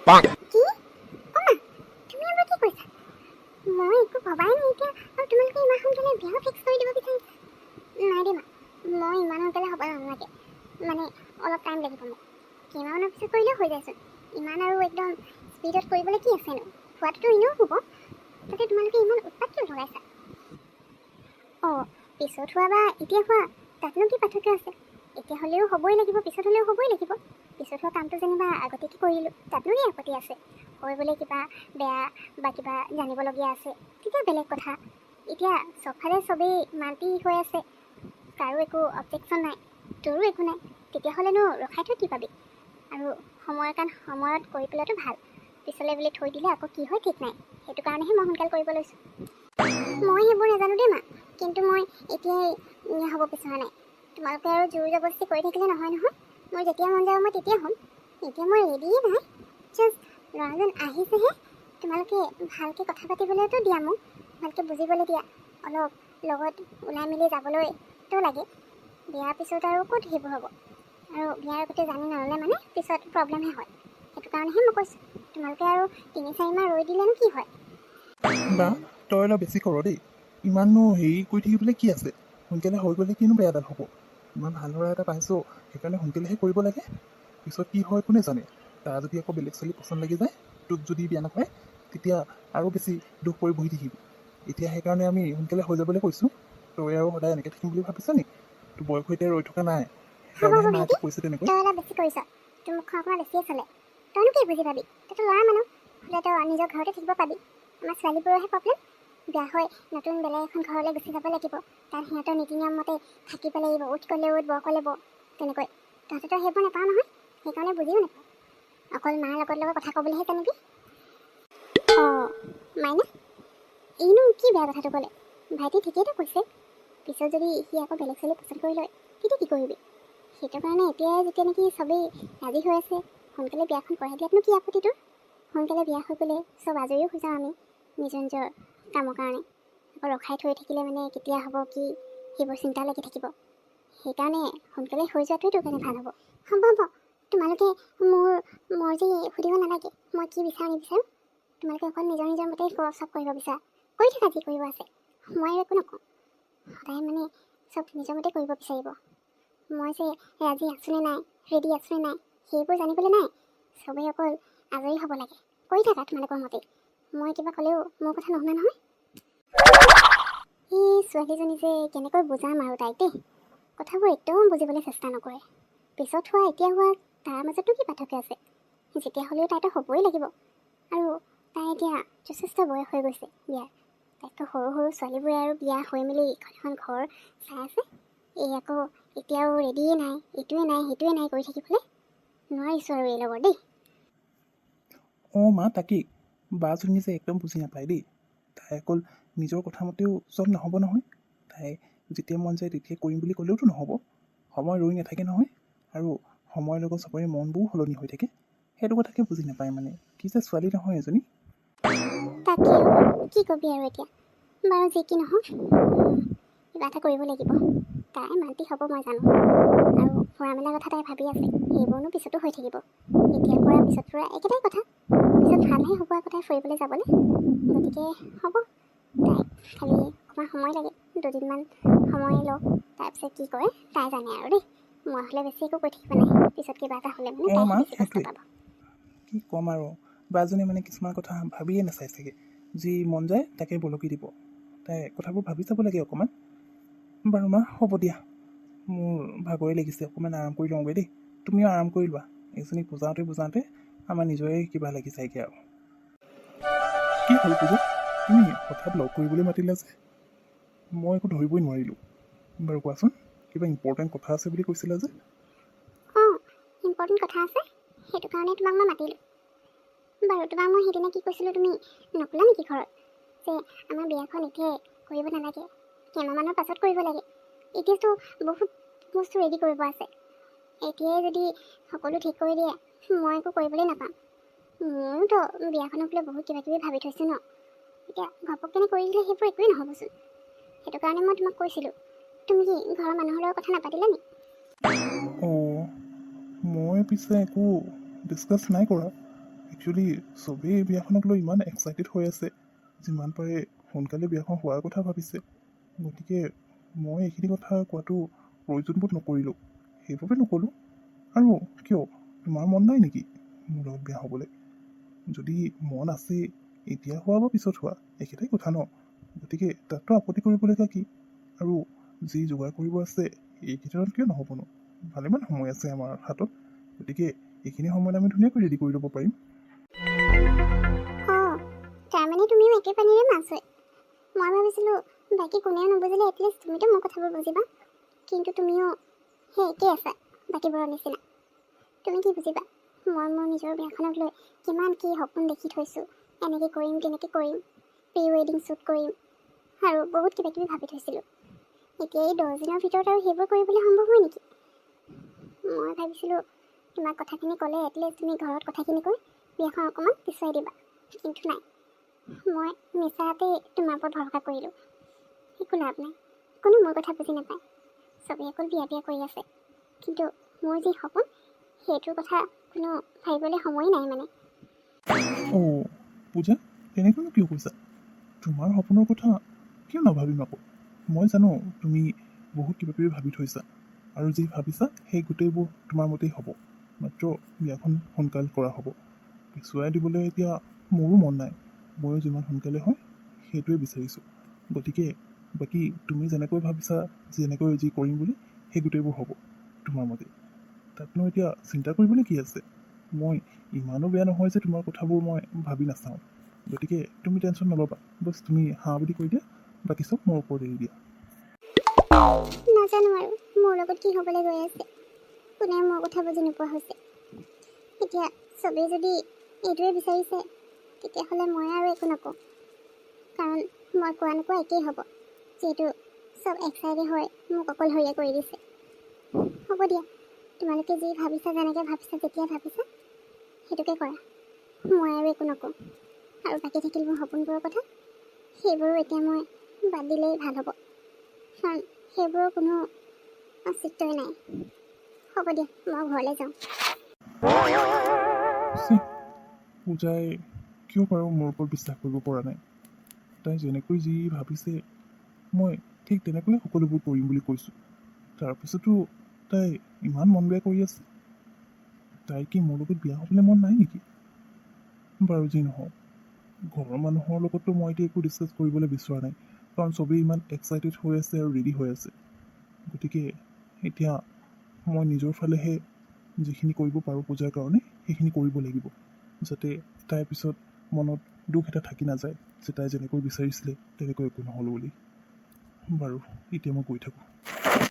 কি অমা তুমি এবাৰ কি কৈছা মই একো ভবাই নাই এতিয়া আৰু তোমালোকে ইমান সোনকালে বিয়া ফিক্স কৰি দিব বিচাৰিছা নাই দেই মা মই ইমান সোনকালে হ'ব নালাগে মানে অলপ টাইম লাগিব মোক কেইমাহমানৰ পিছত কৰিলেও হৈ যায়চোন ইমান আৰু একদম স্পীডত কৰিবলৈ কি আছেনো খোৱাটোতো এনেও হ'ব তাতে তোমালোকে ইমান উৎপাত কিয় লগাইছা অঁ পিছত হোৱা বা এতিয়া হোৱা তাতনো কি পাৰ্থক্য আছে এতিয়া হ'লেও হ'বই লাগিব পিছত হ'লেও হ'বই লাগিব পিছত হোৱা কামটো যেনিবা আগতীয়াকৈ কৰিলোঁ তাতনো কি আপত্তি আছে হয় বোলে কিবা বেয়া বা কিবা জানিবলগীয়া আছে তেতিয়া বেলেগ কথা এতিয়া চবফালে চবেই মান্তি হৈ আছে কাৰো একো অবজেকশ্যন নাই তোৰো একো নাই তেতিয়াহ'লেনো ৰখাই থৈ কি পাবি আৰু সময়ৰ কাৰণ সময়ত কৰি পেলোৱাটো ভাল পিছলৈ বুলি থৈ দিলে আকৌ কি হয় ঠিক নাই সেইটো কাৰণেহে মই সোনকাল কৰিব লৈছোঁ মই সেইবোৰ নাজানো দেই মা কিন্তু মই এতিয়াই হ'ব বিচৰা নাই তোমালোকে আৰু জোৰ জবৰদস্তি কৰি থাকিলে নহয় নহয় মই যেতিয়া মন যাব মই তেতিয়া হ'ম এতিয়া মই ৰেডিয়ে নাই জাষ্ট ল'ৰাজন আহিছেহে তোমালোকে ভালকৈ কথা পাতিবলৈতো দিয়া মোক ভালকৈ বুজিবলৈ দিয়া অলপ লগত ওলাই মেলি যাবলৈতো লাগে বিয়াৰ পিছত আৰু ক'ত সেইবোৰ হ'ব আৰু বিয়াৰ আগতে জানি নল'লে মানে পিছত প্ৰব্লেমহে হয় সেইটো কাৰণেহে মই কৈছোঁ তোমালোকে আৰু 3-4 মাহ ৰৈ দিলেনো কি হয় বা তই অলপ বেছি কৰ দেই ইমাননো হেৰি কৰি থাকিবলৈ কি আছে সোনকালে হৈ গ'লে কিনো বেয়াডাল হ'ব ইমান ভাল ল'ৰা এটা পাইছোঁ সেইকাৰণে সোনকালেহে কৰিব লাগে পিছত কি হয় কোনে জানে তাৰ যদি আকৌ বেলেগ ছোৱালী পচন্দ লাগি যায় তোক যদি বিয়া নাপায় তেতিয়া আৰু বেছি দুখ কৰি বহি থাকিবি এতিয়া সেইকাৰণে আমি সোনকালে হৈ যাবলৈ কৈছোঁ তই আৰু সদায় এনেকৈ থাকিম বুলি ভাবিছ নি তোৰ বয়স এতিয়া ৰৈ থকা নাই হ'ব সেইকাৰণেহে হ'ব মাকে ভাইটি কৈছে তেনেকৈ তই অলপ বেছি কৰিছ তোৰ মুখখন অকণমান বেছিয়ে চলে তইনো কি বুজি পাবি তইতো ল'ৰা মানুহ হ'লে তই নিজৰ ঘৰতে থাকিব পাবি আমাৰ ছোৱালীবোৰৰহে প্ৰব্লেম বিয়া হৈ নতুন বেলেগ এখন ঘৰলৈ গুচি যাব লাগিব তাত সিহঁতৰ নীতি নিয়ম মতে থাকিব লাগিব উঠ ক'লে উঠ বৰ ক'লে বৰ তেনেকৈ তহঁতেতো সেইবোৰ নাপাওঁ নহয় সেইকাৰণে বুজিও নাপাওঁ অকল মাৰ লগত কথা ক'বলৈহে জানিবি অঁ মাইনা এইনো কি বেয়া কথাটো ক'লে ভাইটি ঠিকেইতো কৈছে পিছত যদি সি আকৌ বেলেগ ছোৱালী পচন্দ কৰি লয় তেতিয়া কি কৰিবি সেইটো কাৰণে এতিয়াই যেতিয়া নেকি চবেই ৰাজি হৈ আছে সোনকালে বিয়াখন কৰাই দিয়াতনো কি আপত্তিটো সোনকালে বিয়া হৈ গ'লে চব আজৰিও হৈ যাওঁ আমি নিজৰ নিজৰ কামৰ কাৰণে আকৌ ৰখাই থৈ থাকিলে মানে কেতিয়া হ'ব কি সেইবোৰ চিন্তা লাগি থাকিব সেইকাৰণে সোনকালে হৈ যোৱাটোৱেতো কাৰণে ভাল হ'ব হ'ব তোমালোকে মোৰ যে সুধিব নালাগে মই কি বিচাৰোঁ নিবিচাৰোঁ তোমালোকে অকল নিজৰ নিজৰ মতেই চব কৰিব বিচাৰা কৰি থাকা যি কৰিব আছে মই আৰু একো নকওঁ সদায় মানে চব নিজৰ মতে কৰিব বিচাৰিব মই যে ৰাজি আছোনে নাই ৰেডি আছোনে নাই সেইবোৰ জানিবলৈ নাই চবেই অকল আজৰি হ'ব লাগে কৰি থাকা তোমালোকৰ মতে মই কিবা ক'লেও মোৰ কথা নুশুনা নহয় এই ছোৱালীজনী যে কেনেকৈ বুজাম আৰু তাইক দেই কথাবোৰ একদম বুজিবলৈ চেষ্টা নকৰে পিছত হোৱা এতিয়া হোৱা তাৰ মাজতো কি পাৰ্থক্য আছে যেতিয়া হ'লেও তাইতো হ'বই লাগিব আৰু তাই এতিয়া যথেষ্ট বয়স হৈ গৈছে বিয়াৰ তাইতো সৰু সৰু ছোৱালীবোৰে আৰু বিয়া হৈ মেলি এখন ঘৰ চাই আছে এই আকৌ এতিয়াও ৰেডিয়ে নাই এইটোৱে নাই সেইটোৱে নাই কৰি থাকিবলৈ নোৱাৰিছোঁ আৰু এই লগৰ দেই অঁ মা তাকেই বাজনী যে একদম বুজি নাপায় দেই তাই অকল নিজৰ কথা মতেও চব নহ'ব নহয় তাই যেতিয়া মন যায় তেতিয়া কৰিম বুলি ক'লেওতো নহ'ব সময় ৰৈ নাথাকে নহয় আৰু সময়ৰ লগত চবৰে মনবোৰো সলনি হৈ থাকে সেইটো কথাকে বুজি নাপায় মানে কি যে ছোৱালী নহয় এজনী তাকে কি কবি আৰু এতিয়া বাৰু যি কি নহওক কিবা এটা কৰিব লাগিব তাই মান্তি হ'ব মই জানো আৰু ফুৰা মেলা কথা তাই ভাবি আছে সেইবোৰনো পিছতো হৈ থাকিব এতিয়া ফুৰা পিছত ফুৰা একেটাই কথা পিছত ভালহে হ'ব আকৌ তাই ফুৰিবলৈ যাবলৈ গতিকে হ'ব তাই খালি অকণমান সময় লাগে 2 দিনমান সময় লওক তাৰপিছত কি কৰে তাই জানে আৰু দেই মই হ'লে বেছি একো কৈ থাকিব নাই পিছত কিবা এটা হ'লে মানে অঁ তাইহে মা বেছি কষ্ট সেইটোৱে পাব কি ক'ম আৰু বাজনী মানে কিছুমান কথা ভাবিয়ে নাচাই চাগে যি মন যায় তাকে বলকি দিব তাই কথাবোৰ ভাবি চাব লাগে অকণমান বাৰু মা হ'ব দিয়া মোৰ ভাগৰে লাগিছে অকণমান আৰাম কৰি লওঁগৈ দেই তুমিও আৰাম কৰি লোৱা এজনীক বুজাওঁতে আমাৰ নিজৰে কিবা লাগি যায়গৈ আৰু কি হ'ল পূজা তুমি হঠাৎ লগ কৰিবলৈ মাতিলা যে মই একো ধৰিবই নোৱাৰিলোঁ বাৰু কোৱাচোন কিবা ইম্পৰ্টেণ্ট কথা আছে বুলি কৈছিলা যে অঁ ইম্পৰ্টেণ্ট কথা আছে সেইটো কাৰণে তোমাক মই মাতিলোঁ বাৰু তোমাক মই সেইদিনা কি কৈছিলোঁ তুমি নক'লা নেকি ঘৰত যে আমাৰ বিয়াখন এতিয়াই কৰিব নালাগে কেইমাহমানৰ পাছত কৰিব লাগে এতিয়াতো বহুত বস্তু ৰেডি কৰিব আছে এতিয়াই যদি সকলো ঠিক কৰি দিয়ে মই একো কৰিবলৈ নাপাম ময়োতো বিয়াখনক লৈ বহুত কিবা কিবি ভাবি থৈছোঁ ন এতিয়া ঘপককেনে কৰি দিলে সেইবোৰ একোৱেই নহ'বচোন সেইটো কাৰণে মই তোমাক কৈছিলোঁ তুমি কি ঘৰৰ মানুহৰ লগত কথা নাপাতিলা নি অঁ মই পিছে একো ডিছকাছ নাই কৰা একচুৱেলি চবেই বিয়াখনক লৈ ইমান এক্সাইটেড হৈ আছে, যিমান পাৰে সোনকালে বিয়াখন হোৱাৰ কথা ভাবিছে। গতিকে মই এইখিনি কথা কোৱাটো প্ৰয়োজনবোধ নকৰিলোঁ, সেইবাবে নক'লোঁ। আৰু কিয়, তোমাৰ মন নাই নেকি মোৰ লগত বিয়া হ'বলৈ? যদি মন আছে, এতিয়া হোৱা বা পিছত হোৱা একেটাই কথা ন। গতিকে তাততো আপত্তি কৰিবলগীয়া কি? আৰু যি যোগাৰ কৰিব আছে এইকেইদিনত কিয় নহ'বনো? ভালেমান সময় আছে আমাৰ হাতত। গতিকে এইখিনি সময়ত আমি ধুনীয়াকৈ ৰেডি কৰি ল'ব পাৰিম। অঁ, তাৰমানে তুমিও একে পানীৰে মাছ হয়। মই ভাবিছিলোঁ বাকী কোনেও নুবুজিলে এটলিষ্ট তুমিতো মোৰ কথাবোৰ বুজিবা, কিন্তু তুমিও সেই একেই আছা বাকীবোৰৰ নিচিনা। তুমি কি বুজিবা মই মোৰ নিজৰ বিয়াখনক লৈ কিমান কি সপোন দেখি থৈছোঁ, এনেকৈ কৰিম তেনেকৈ কৰিম, প্ৰি ৱেডিং শ্বুট কৰিম আৰু বহুত কিবা কিবি ভাবি থৈছিলোঁ। এতিয়া এই 10 দিনৰ ভিতৰত আৰু সেইবোৰ কৰিবলৈ সম্ভৱ হয় নেকি? মই ভাবিছিলোঁ তোমাক কথাখিনি ক'লে এটলিষ্ট তুমি ঘৰত কথাখিনি কৈ বিয়াখন অকণমান পিছুৱাই দিবা, কিন্তু নাই, মই মিছাতেই তোমাৰ ওপৰত ভৰসা কৰিলোঁ। একো লাভ নাই, কোনো মোৰ কথা বুজি নাপায়। চবেই অকল বিয়া বিয়া কৰি আছে, কিন্তু মোৰ যি সপোন সেইটোৰ কথা কোনো ভাবিবলৈ সময় নাই মানে। অঁ পূজা, তেনেকৈনো কিয় কৈছা? তোমাৰ সপোনৰ কথা কিয় নাভাবিম আকৌ? মই জানো তুমি বহুত কিবা কিবি ভাবি থৈছা, আৰু যি ভাবিছা সেই গোটেইবোৰ তোমাৰ মতেই হ'ব। মাত্ৰ বিয়াখন সোনকাল কৰা হ'ব। পিছুৱাই দিবলৈ এতিয়া মোৰো মন নাই। ময়ো যিমান সোনকালে হয় সেইটোৱে বিচাৰিছোঁ। গতিকে বাকী তুমি যেনেকৈ ভাবিছা, যেনেকৈ যি কৰিম বুলি, সেই গোটেইবোৰ হ'ব তোমাৰ মতে। তাতনো এতিয়া চিন্তা কৰিবলৈ কি আছে? মই ইমানো বেয়া নহয় যে তোমাৰ কথাবোৰ মই ভাবি নাচাওঁ। গতিকে তুমি টেনশ্যন নল'বা, বছ তুমি হাঁ বুলি কৈ দিয়া, বাকী চব মোৰ ওপৰত এৰি দিয়া। নাজানো আৰু মোৰ লগত কি হ'বলৈ গৈ আছে, কোনে মোৰ কথা বুজি নোপোৱা হৈছে। এতিয়া চবেই যদি এইটোৱে বিচাৰিছে, তেতিয়াহ'লে মই আৰু একো নকওঁ, কাৰণ মই কোৱা নোকোৱা একেই হ'ব, যিহেতু চব এক চাইডে হৈ মোক অকলশৰীয়া কৰি দিছে। হ'ব দিয়া, তোমালোকে যি ভাবিছা, যেনেকৈ ভাবিছা, যেতিয়া ভাবিছা সেইটোকে কৰা। মই আৰু একো নকওঁ। আৰু বাকী থাকিল মোৰ সপোনবোৰৰ কথা, সেইবোৰো এতিয়া মই বাদ দিলেই ভাল হ'ব, কাৰণ সেইবোৰৰ কোনো অস্তিত্বই নাই। হ'ব দিয়া, মই ঘৰলৈ যাওঁ। পূজাই কিয় বাৰু মোৰ ওপৰত বিশ্বাস কৰিব পৰা নাই? তাই যেনেকৈ যি ভাবিছে মই ঠিক তেনেকৈয়ে সকলোবোৰ কৰিম বুলি কৈছোঁ। তাৰপিছতো তাই ইমান মন বেয়া কৰি আছে। তাইৰ কি মোৰ লগত বিয়া হ'বলৈ মন নাই নেকি? বাৰু যি নহওক, ঘৰৰ মানুহৰ লগততো মই এতিয়া একো ডিছকাছ কৰিবলৈ বিচৰা নাই, কাৰণ চবেই ইমান এক্সাইটেড হৈ আছে আৰু ৰেডি হৈ আছে। গতিকে এতিয়া মই নিজৰ ফালেহে যিখিনি কৰিব পাৰোঁ পূজাৰ কাৰণে সেইখিনি কৰিব লাগিব, যাতে তাইৰ পিছত মনত দুখ এটা থাকি নাযায় যে তাই যেনেকৈ বিচাৰিছিলে তেনেকৈ একো নহ'ল বুলি। বাৰু এতিয়া মই গৈ থাকোঁ।